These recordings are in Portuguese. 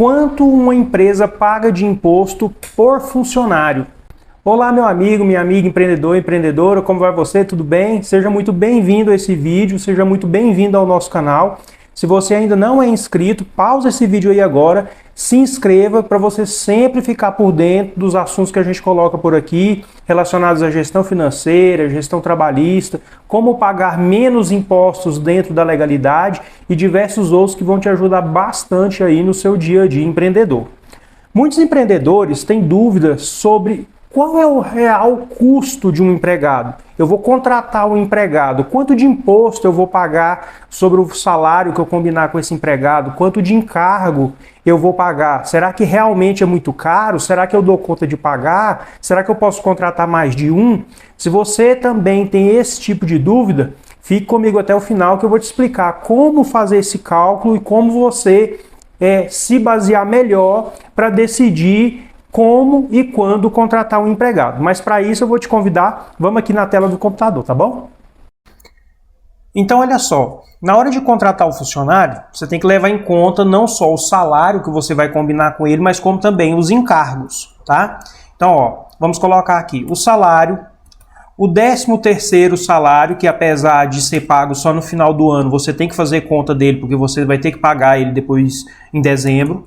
Quanto uma empresa paga de imposto por funcionário? Olá, meu amigo, minha amiga empreendedor, empreendedora, como vai você? Tudo bem? Seja muito bem-vindo a esse vídeo, seja muito bem-vindo ao nosso canal. Se você ainda não é inscrito, pausa esse vídeo aí agora, se inscreva para você sempre ficar por dentro dos assuntos que a gente coloca por aqui, relacionados à gestão financeira, gestão trabalhista, como pagar menos impostos dentro da legalidade e diversos outros que vão te ajudar bastante aí no seu dia a dia empreendedor. Muitos empreendedores têm dúvidas sobre qual é o real custo de um empregado. Eu vou contratar um empregado, quanto de imposto eu vou pagar sobre o salário que eu combinar com esse empregado, quanto de encargo eu vou pagar? Será que realmente é muito caro? Será que eu dou conta de pagar? Será que eu posso contratar mais de um? Se você também tem esse tipo de dúvida, fique comigo até o final que eu vou te explicar como fazer esse cálculo e como você se basear melhor para decidir como e quando contratar um empregado. Mas para isso eu vou te convidar, vamos aqui na tela do computador, tá bom? Então olha só, na hora de contratar o funcionário, você tem que levar em conta não só o salário que você vai combinar com ele, mas como também os encargos, tá? Então, ó, vamos colocar aqui o salário, o 13º salário, que apesar de ser pago só no final do ano, você tem que fazer conta dele, porque você vai ter que pagar ele depois em dezembro.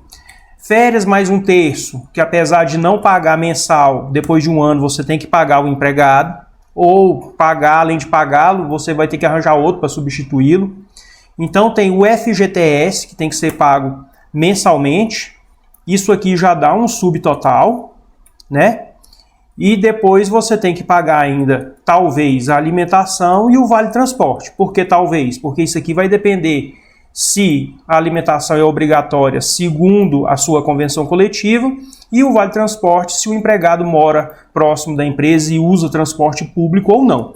Férias mais 1/3, que apesar de não pagar mensal, depois de um ano você tem que pagar o empregado, ou pagar, além de pagá-lo, você vai ter que arranjar outro para substituí-lo. Então tem o FGTS, que tem que ser pago mensalmente, isso aqui já dá um subtotal, né? E depois você tem que pagar ainda, talvez, a alimentação e o vale transporte. Por que talvez? Porque isso aqui vai depender se a alimentação é obrigatória segundo a sua convenção coletiva e o vale transporte se o empregado mora próximo da empresa e usa transporte público ou não.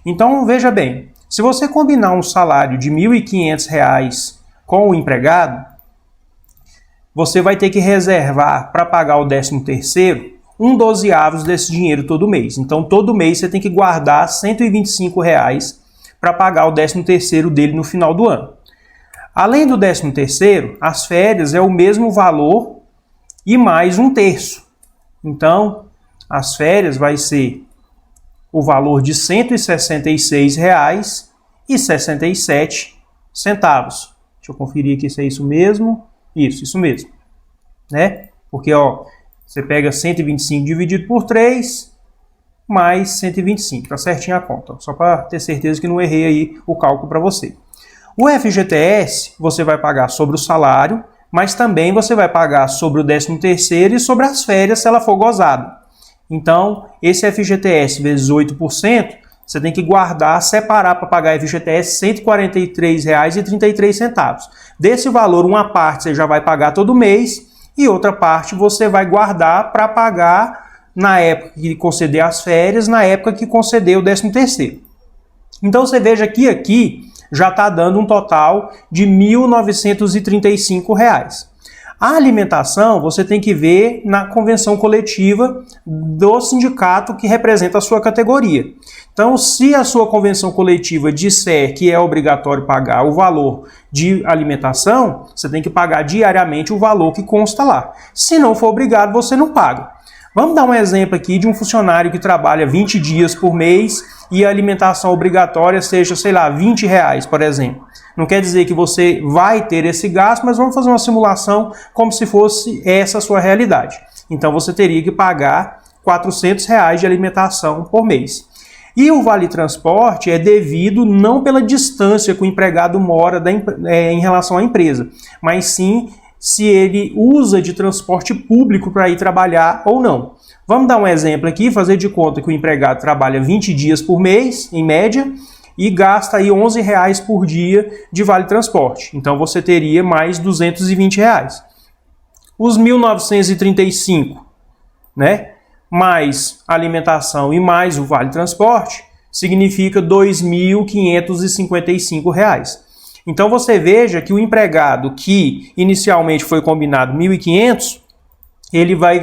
Então veja bem, se você combinar um salário de R$ 1.500 com o empregado, você vai ter que reservar para pagar o 13º 1/12 desse dinheiro todo mês. Então todo mês você tem que guardar R$ 125 para pagar o 13º dele no final do ano. Além do 13º, as férias é o mesmo valor e mais 1/3. Então, as férias vai ser o valor de R$ 166,67. Deixa eu conferir aqui se é isso mesmo. Isso mesmo. Né? Porque, ó, você pega 125 dividido por 3, mais 125. Tá certinho a conta. Só para ter certeza que não errei aí o cálculo para você. O FGTS você vai pagar sobre o salário, mas também você vai pagar sobre o 13º e sobre as férias se ela for gozada. Então, esse FGTS vezes 8%, você tem que guardar, separar para pagar FGTS R$ 143,33. Desse valor, uma parte você já vai pagar todo mês e outra parte você vai guardar para pagar na época que conceder as férias, na época que conceder o 13º. Então, você veja que aqui já está dando um total de R$ 1.935. A alimentação você tem que ver na convenção coletiva do sindicato que representa a sua categoria. Então, se a sua convenção coletiva disser que é obrigatório pagar o valor de alimentação, você tem que pagar diariamente o valor que consta lá. Se não for obrigado, você não paga. Vamos dar um exemplo aqui de um funcionário que trabalha 20 dias por mês e a alimentação obrigatória seja, sei lá, R$ 20, por exemplo. Não quer dizer que você vai ter esse gasto, mas vamos fazer uma simulação como se fosse essa a sua realidade. Então você teria que pagar R$ 400 de alimentação por mês. E o vale transporte é devido não pela distância que o empregado mora em relação à empresa, mas sim se ele usa de transporte público para ir trabalhar ou não. Vamos dar um exemplo aqui, fazer de conta que o empregado trabalha 20 dias por mês, em média, e gasta aí R$ 11 por dia de vale transporte. Então você teria mais R$ 220. Os 1.935, né? Mais alimentação e mais o vale transporte, significa R$ 2.555. Então você veja que o empregado que inicialmente foi combinado 1.500, ele vai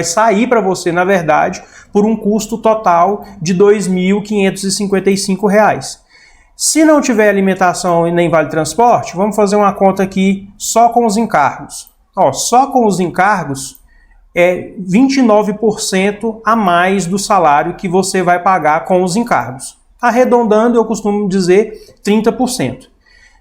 sair para você, na verdade, por um custo total de R$ 2.555. Se não tiver alimentação e nem vale transporte, vamos fazer uma conta aqui só com os encargos. Ó, só com os encargos é 29% a mais do salário que você vai pagar com os encargos. Arredondando, eu costumo dizer 30%.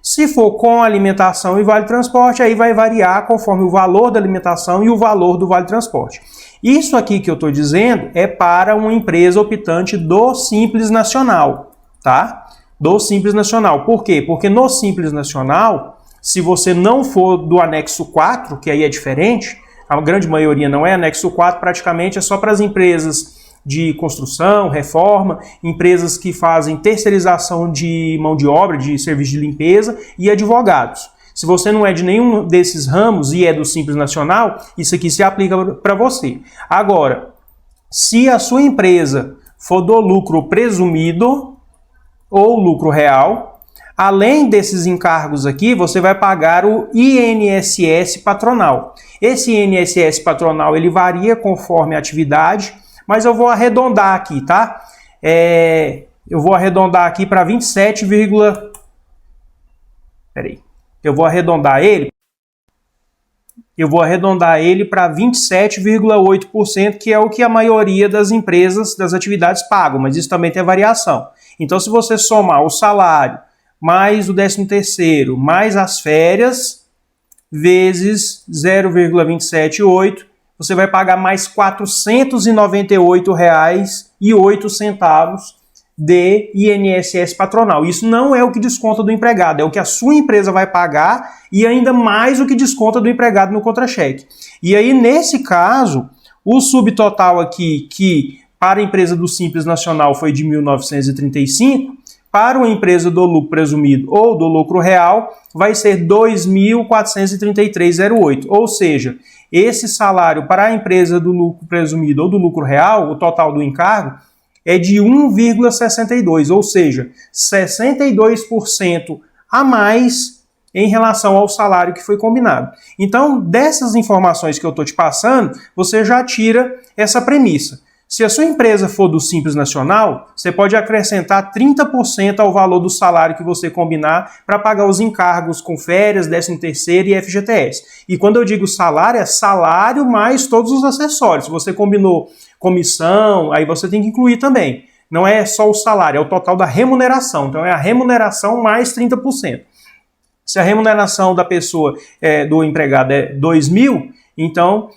Se for com alimentação e vale transporte, aí vai variar conforme o valor da alimentação e o valor do vale transporte. Isso aqui que eu estou dizendo é para uma empresa optante do Simples Nacional, tá? Do Simples Nacional. Por quê? Porque no Simples Nacional, se você não for do anexo 4, que aí é diferente, a grande maioria não é anexo 4, praticamente é só para as empresas de construção, reforma, empresas que fazem terceirização de mão de obra, de serviço de limpeza e advogados. Se você não é de nenhum desses ramos e é do Simples Nacional, isso aqui se aplica para você. Agora, se a sua empresa for do lucro presumido ou lucro real, além desses encargos aqui, você vai pagar o INSS patronal. Esse INSS patronal ele varia conforme a atividade, mas eu vou arredondar aqui, tá? Eu vou arredondar aqui para 27, peraí. Eu vou arredondar ele para 27,8%, que é o que a maioria das empresas, das atividades pagam, mas isso também tem variação. Então, se você somar o salário, mais o 13º, mais as férias, vezes 0,278, você vai pagar mais R$ 498,08 de INSS patronal. Isso não é o que desconta do empregado, é o que a sua empresa vai pagar e ainda mais o que desconta do empregado no contra-cheque. E aí, nesse caso, o subtotal aqui, que para a empresa do Simples Nacional foi de 1.935, para uma empresa do lucro presumido ou do lucro real, vai ser 2.433,08. Ou seja, esse salário para a empresa do lucro presumido ou do lucro real, o total do encargo, é de 1,62, ou seja, 62% a mais em relação ao salário que foi combinado. Então, dessas informações que eu estou te passando, você já tira essa premissa. Se a sua empresa for do Simples Nacional, você pode acrescentar 30% ao valor do salário que você combinar para pagar os encargos com férias, 13º e FGTS. E quando eu digo salário, é salário mais todos os acessórios. Se você combinou comissão, aí você tem que incluir também. Não é só o salário, é o total da remuneração. Então é a remuneração mais 30%. Se a remuneração da pessoa, do empregado é 2.000, então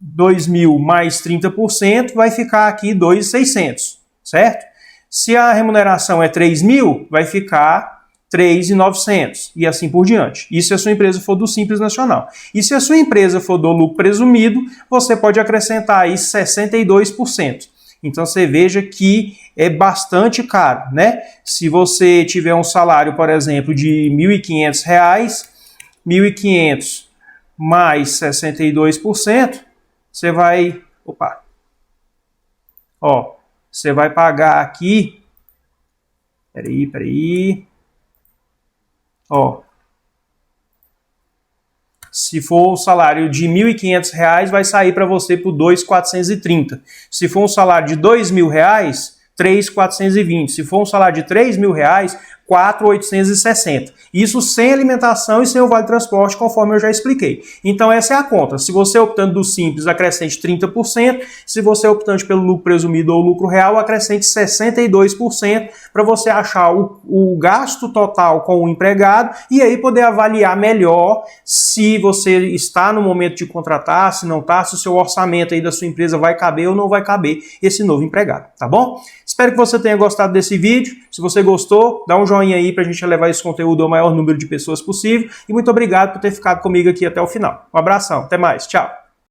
2.000 mais 30% vai ficar aqui 2.600, certo? Se a remuneração é 3.000, vai ficar 3.900 e assim por diante. Isso se a sua empresa for do Simples Nacional. E se a sua empresa for do lucro presumido, você pode acrescentar aí 62%. Então você veja que é bastante caro, né? Se você tiver um salário, por exemplo, de R$ 1.500, 1.500 mais 62%, você vai, você vai pagar aqui, se for um salário de R$ 1.500, vai sair para você por 2.430. Se for um salário de R$ 2.000, 3.420. Se for um salário de R$ 3.000, 4.860. Isso sem alimentação e sem o vale transporte, conforme eu já expliquei. Então essa é a conta. Se você optando do Simples, acrescente 30%. Se você optando pelo lucro presumido ou lucro real, acrescente 62% para você achar o gasto total com o empregado e aí poder avaliar melhor se você está no momento de contratar, se não está, se o seu orçamento aí da sua empresa vai caber ou não vai caber esse novo empregado, tá bom? Espero que você tenha gostado desse vídeo. Se você gostou, dá um joinha aí para a gente levar esse conteúdo ao maior número de pessoas possível. E muito obrigado por ter ficado comigo aqui até o final. Um abração, até mais, tchau!